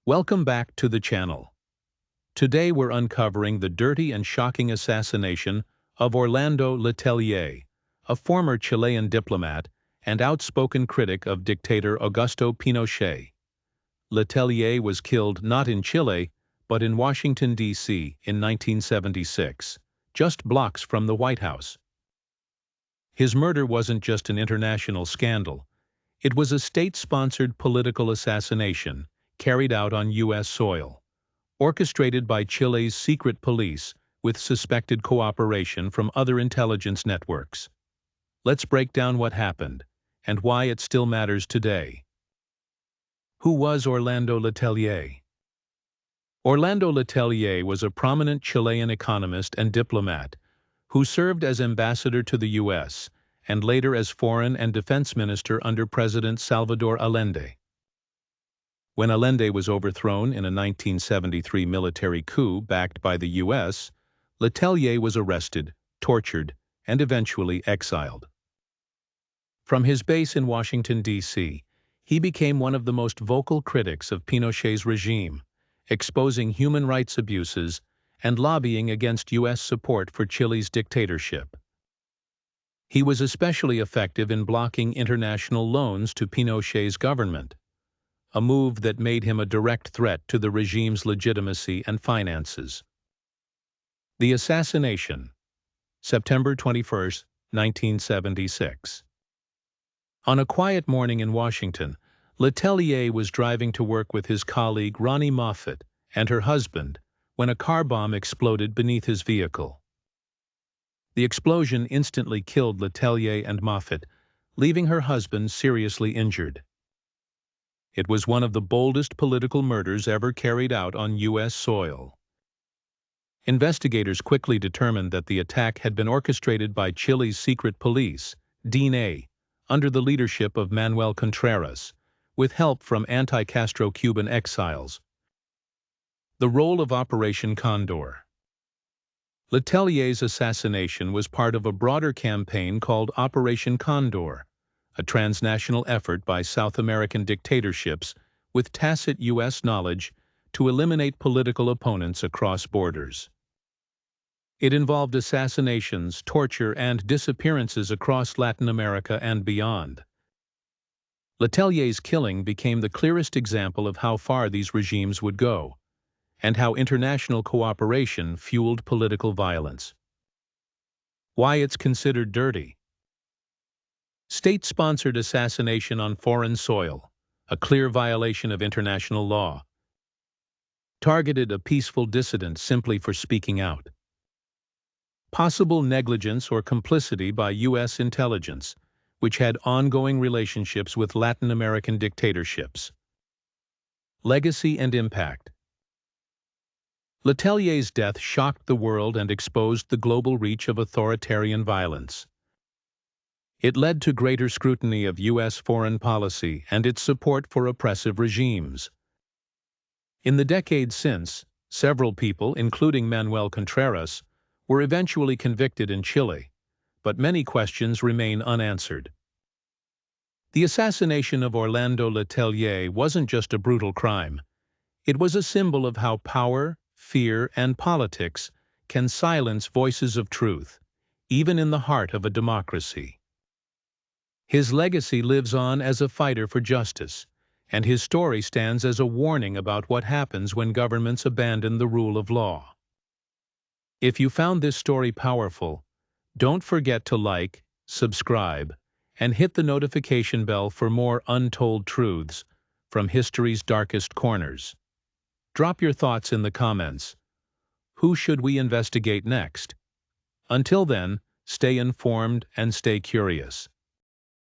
Welcome back to the channel. Today we're uncovering the dirty and shocking assassination of Orlando Letelier, a former Chilean diplomat and outspoken critic of dictator Augusto Pinochet. Letelier was killed not in Chile, but in Washington, D.C. in 1976, just blocks from the White House. His murder wasn't just an international scandal. It was a state-sponsored political assassination carried out on U.S. soil, orchestrated by Chile's secret police with suspected cooperation from other intelligence networks. Let's break down what happened and why it still matters today. Who was Orlando Letelier? Orlando Letelier was a prominent Chilean economist and diplomat who served as ambassador to the U.S. and later as foreign and defense minister under President Salvador Allende. When Allende was overthrown in a 1973 military coup backed by the U.S., Letelier was arrested, tortured, and eventually exiled. From his base in Washington, D.C., he became one of the most vocal critics of Pinochet's regime, exposing human rights abuses and lobbying against U.S. support for Chile's dictatorship. He was especially effective in blocking international loans to Pinochet's government, a move that made him a direct threat to the regime's legitimacy and finances. The assassination, September 21, 1976. On a quiet morning in Washington, Letelier was driving to work with his colleague Ronnie Moffett and her husband when a car bomb exploded beneath his vehicle. The explosion instantly killed Letelier and Moffett, leaving her husband seriously injured. It was one of the boldest political murders ever carried out on U.S. soil. Investigators quickly determined that the attack had been orchestrated by Chile's secret police, DNA, under the leadership of Manuel Contreras, with help from anti-Castro Cuban exiles. The role of Operation Condor. Letelier's assassination was part of a broader campaign called Operation Condor, a transnational effort by South American dictatorships with tacit U.S. knowledge to eliminate political opponents across borders. It involved assassinations, torture, and disappearances across Latin America and beyond. Letelier's killing became the clearest example of how far these regimes would go, and how international cooperation fueled political violence. Why it's considered dirty. State-sponsored assassination on foreign soil, a clear violation of international law. Targeted a peaceful dissident simply for speaking out. Possible negligence or complicity by U.S. intelligence, which had ongoing relationships with Latin American dictatorships. Legacy and impact. Letelier's death shocked the world and exposed the global reach of authoritarian violence. It led to greater scrutiny of U.S. foreign policy and its support for oppressive regimes. In the decades since, several people, including Manuel Contreras, were eventually convicted in Chile, but many questions remain unanswered. The assassination of Orlando Letelier wasn't just a brutal crime. It was a symbol of how power, fear, and politics can silence voices of truth, even in the heart of a democracy. His legacy lives on as a fighter for justice, and his story stands as a warning about what happens when governments abandon the rule of law. If you found this story powerful, don't forget to like, subscribe, and hit the notification bell for more untold truths from history's darkest corners. Drop your thoughts in the comments. Who should we investigate next? Until then, stay informed and stay curious.